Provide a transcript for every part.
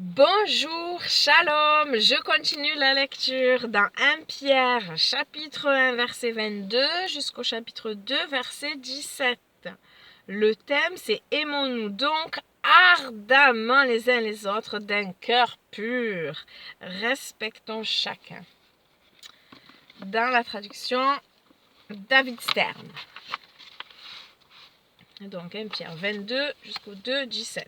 Bonjour, shalom, je continue la lecture dans 1 Pierre, chapitre 1, verset 22 jusqu'au chapitre 2, verset 17. Le thème, c'est « Aimons-nous donc ardemment les uns les autres d'un cœur pur. Respectons chacun. » Dans la traduction David Stern. Donc 1 Pierre 22 jusqu'au 2, 17.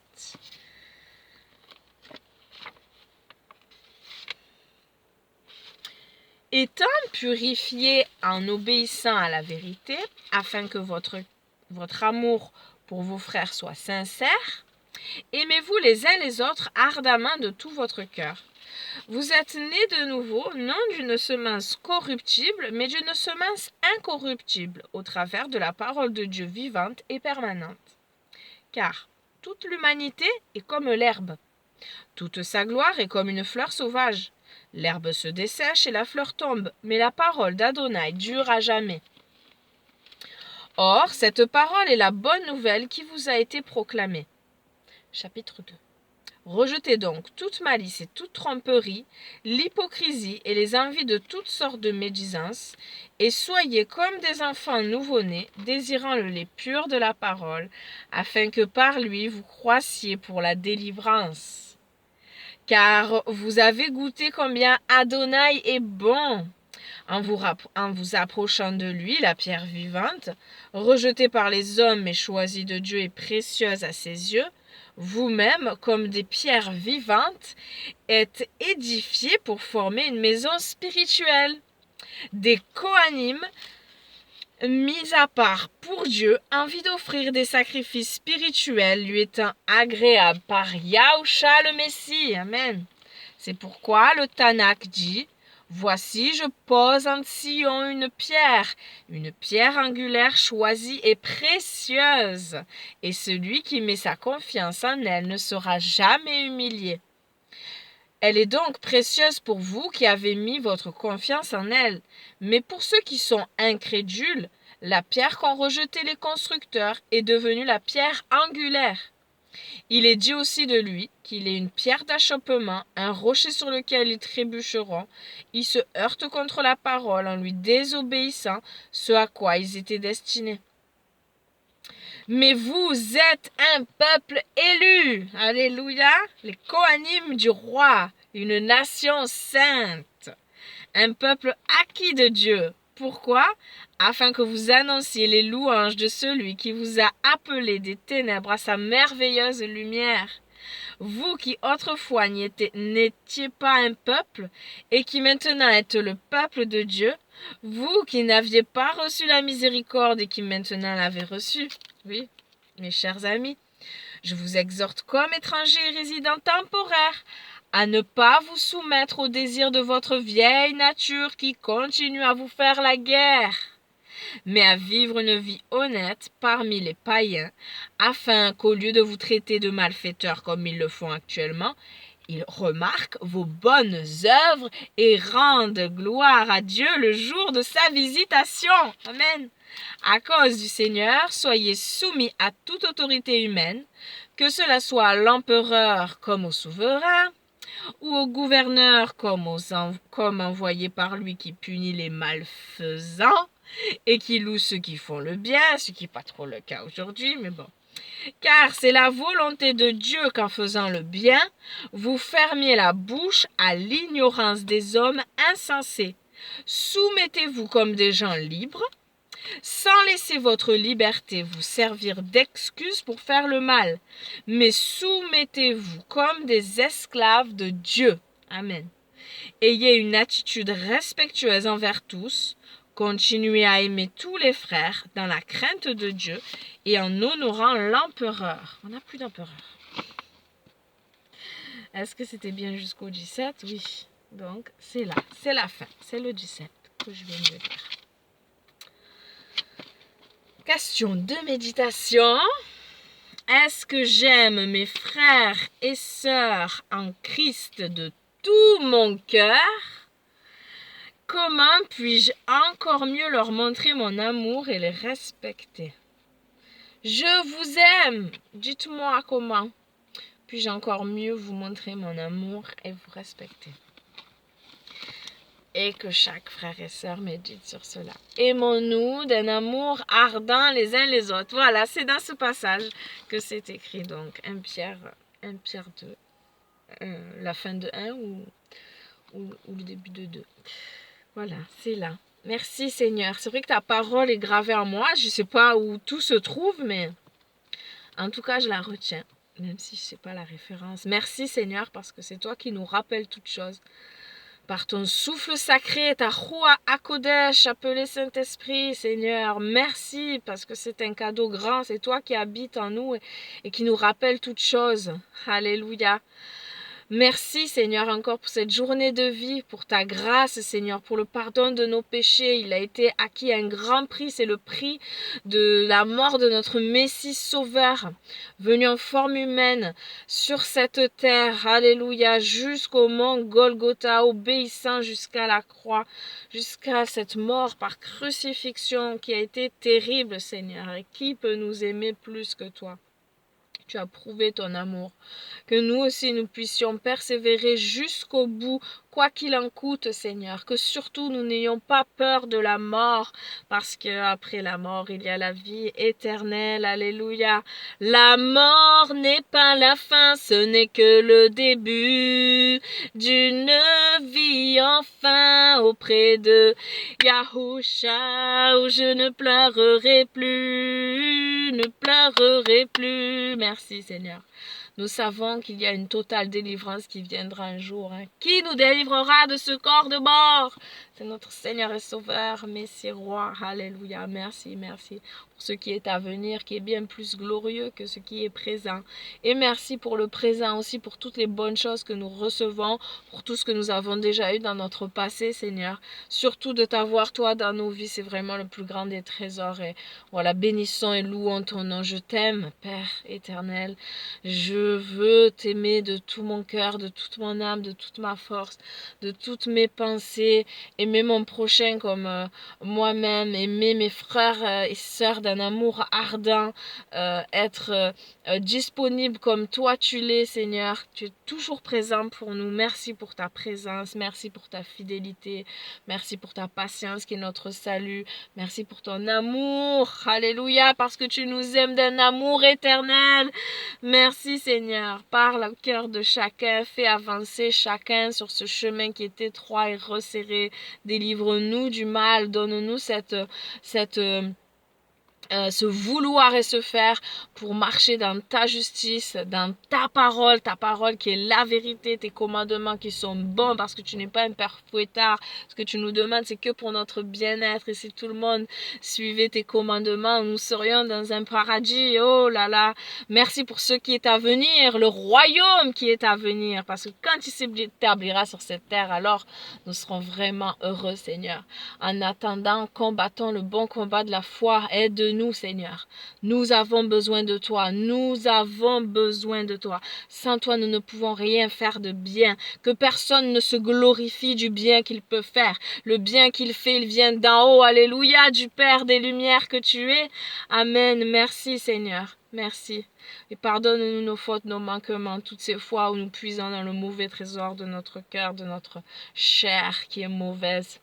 Étant purifiés en obéissant à la vérité, afin que votre amour pour vos frères soit sincère, aimez-vous les uns les autres ardemment de tout votre cœur. Vous êtes nés de nouveau, non d'une semence corruptible, mais d'une semence incorruptible, au travers de la parole de Dieu vivante et permanente. Car toute l'humanité est comme l'herbe. Toute sa gloire est comme une fleur sauvage. L'herbe se dessèche et la fleur tombe, mais la parole d'Adonai dure à jamais. Or, cette parole est la bonne nouvelle qui vous a été proclamée. Chapitre 2. Rejetez donc toute malice et toute tromperie, l'hypocrisie et les envies de toutes sortes de médisances, et soyez comme des enfants nouveau-nés, désirant le lait pur de la parole, afin que par lui vous croissiez pour la délivrance. Car vous avez goûté combien Adonai est bon, en vous approchant de lui, la pierre vivante, rejetée par les hommes mais choisie de Dieu et précieuse à ses yeux, vous-même, comme des pierres vivantes, êtes édifiés pour former une maison spirituelle, des Kohanim mis à part pour Dieu, envie d'offrir des sacrifices spirituels lui étant agréables par Yahusha le Messie. Amen. C'est pourquoi le Tanakh dit « Voici, je pose en Sion une pierre angulaire choisie et précieuse, et celui qui met sa confiance en elle ne sera jamais humilié. » Elle est donc précieuse pour vous qui avez mis votre confiance en elle. Mais pour ceux qui sont incrédules, la pierre qu'ont rejetée les constructeurs est devenue la pierre angulaire. Il est dit aussi de lui qu'il est une pierre d'achoppement, un rocher sur lequel ils trébucheront. Ils se heurtent contre la parole en lui désobéissant, ce à quoi ils étaient destinés. Mais vous êtes un peuple élu, alléluia, les Kohanim du roi, une nation sainte, un peuple acquis de Dieu. Pourquoi? Afin que vous annonciez les louanges de celui qui vous a appelé des ténèbres à sa merveilleuse lumière. Vous qui autrefois n'étiez pas un peuple et qui maintenant êtes le peuple de Dieu, vous qui n'aviez pas reçu la miséricorde et qui maintenant l'avez reçue. Oui, mes chers amis, je vous exhorte comme étrangers et résidents temporaires à ne pas vous soumettre aux désirs de votre vieille nature qui continue à vous faire la guerre, mais à vivre une vie honnête parmi les païens, afin qu'au lieu de vous traiter de malfaiteurs comme ils le font actuellement, ils remarquent vos bonnes œuvres et rendent gloire à Dieu le jour de sa visitation. Amen. À cause du Seigneur, soyez soumis à toute autorité humaine, que cela soit à l'empereur comme au souverain, ou au gouverneur comme envoyé par lui qui punit les malfaisants et qui loue ceux qui font le bien, ce qui n'est pas trop le cas aujourd'hui, mais bon. Car c'est la volonté de Dieu qu'en faisant le bien, vous fermiez la bouche à l'ignorance des hommes insensés. Soumettez-vous comme des gens libres, sans laisser votre liberté vous servir d'excuse pour faire le mal, mais soumettez-vous comme des esclaves de Dieu. Amen. Ayez une attitude respectueuse envers tous, continuez à aimer tous les frères dans la crainte de Dieu et en honorant l'empereur. On n'a plus d'empereur. Est-ce que c'était bien jusqu'au 17? Oui. Donc, c'est là. C'est la fin. C'est le 17 que je viens de lire. Question de méditation. Est-ce que j'aime mes frères et sœurs en Christ de tout mon cœur? Comment puis-je encore mieux leur montrer mon amour et les respecter? Je vous aime. Dites-moi comment. puis-je encore mieux vous montrer mon amour et vous respecter. Et que chaque frère et sœur médite sur cela. Aimons-nous d'un amour ardent les uns les autres. Voilà, c'est dans ce passage que c'est écrit. Donc, 1 Pierre 2, la fin de 1 ou le début de 2. Voilà, c'est là. Merci Seigneur. C'est vrai que ta parole est gravée en moi. Je ne sais pas où tout se trouve, mais en tout cas, je la retiens. Même si je ne sais pas la référence. Merci Seigneur, parce que c'est toi qui nous rappelles toutes choses. Par ton souffle sacré, ta Roua Hakodesh, appelé Saint-Esprit, Seigneur, merci, parce que c'est un cadeau grand, c'est toi qui habites en nous et qui nous rappelle toutes choses. Alléluia. Merci Seigneur encore pour cette journée de vie, pour ta grâce Seigneur, pour le pardon de nos péchés. Il a été acquis un grand prix, c'est le prix de la mort de notre Messie Sauveur, venu en forme humaine sur cette terre, alléluia, jusqu'au mont Golgotha, obéissant jusqu'à la croix, jusqu'à cette mort par crucifixion qui a été terrible Seigneur. Et qui peut nous aimer plus que toi? Tu as prouvé ton amour. Que nous aussi nous puissions persévérer jusqu'au bout, quoi qu'il en coûte, Seigneur. Que surtout nous n'ayons pas peur de la mort, parce qu'après la mort, il y a la vie éternelle. Alléluia. La mort n'est pas la fin, ce n'est que le début d'une vie enfin auprès de Yahusha, où je ne pleurerai plus, ne pleurerai plus. Merci Seigneur. Nous savons qu'il y a une totale délivrance qui viendra un jour. Qui nous délivrera de ce corps de mort? C'est notre Seigneur et Sauveur, Messie, Roi. Alléluia. Merci, merci pour ce qui est à venir, qui est bien plus glorieux que ce qui est présent. Et merci pour le présent aussi, pour toutes les bonnes choses que nous recevons, pour tout ce que nous avons déjà eu dans notre passé, Seigneur. Surtout de t'avoir, toi, dans nos vies, c'est vraiment le plus grand des trésors. Et voilà, bénissons et louons ton nom. Je t'aime, Père éternel. Je veux t'aimer de tout mon cœur, de toute mon âme, de toute ma force, de toutes mes pensées, aimer mon prochain comme moi-même, aimer mes frères et sœurs d'un amour ardent, être disponible comme toi tu l'es, Seigneur. Tu es toujours présent pour nous. Merci pour ta présence, merci pour ta fidélité, merci pour ta patience qui est notre salut, merci pour ton amour. Alléluia, parce que tu nous aimes d'un amour éternel. Merci Seigneur, parle au cœur de chacun, fais avancer chacun sur ce chemin qui est étroit et resserré. Délivre-nous du mal, donne-nous ce vouloir et ce faire pour marcher dans ta justice, dans ta parole qui est la vérité, tes commandements qui sont bons parce que tu n'es pas un père fouettard. Ce que tu nous demandes, c'est que pour notre bien-être. Et si tout le monde suivait tes commandements, nous serions dans un paradis. Oh là là, merci pour ce qui est à venir, le royaume qui est à venir. Parce que quand il s'établira sur cette terre, alors nous serons vraiment heureux, Seigneur. En attendant, combattons le bon combat de la foi. Aide-nous, Seigneur. Nous avons besoin de toi. Nous avons besoin de toi. Sans toi, nous ne pouvons rien faire de bien. Que personne ne se glorifie du bien qu'il peut faire. Le bien qu'il fait, il vient d'en haut. Alléluia, du Père des lumières que tu es. Amen. Merci, Seigneur. Merci. Et pardonne-nous nos fautes, nos manquements, toutes ces fois où nous puisons dans le mauvais trésor de notre cœur, de notre chair qui est mauvaise.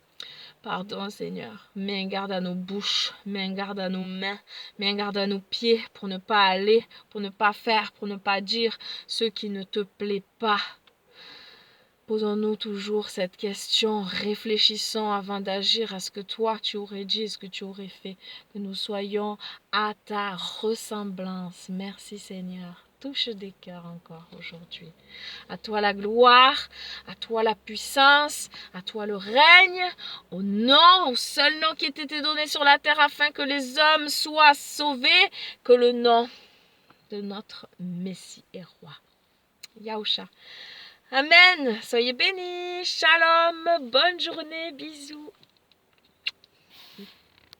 Pardon, Seigneur. Mets un garde à nos bouches, mets un garde à nos mains, mets un garde à nos pieds pour ne pas aller, pour ne pas faire, pour ne pas dire ce qui ne te plaît pas. Posons-nous toujours cette question, réfléchissons avant d'agir à ce que toi tu aurais dit, ce que tu aurais fait, que nous soyons à ta ressemblance. Merci Seigneur. Touche des cœurs encore aujourd'hui. À toi la gloire, à toi la puissance, à toi le règne, au seul nom qui t'a été donné sur la terre afin que les hommes soient sauvés, que le nom de notre Messie et Roi. Yahusha. Amen. Soyez bénis. Shalom. Bonne journée. Bisous.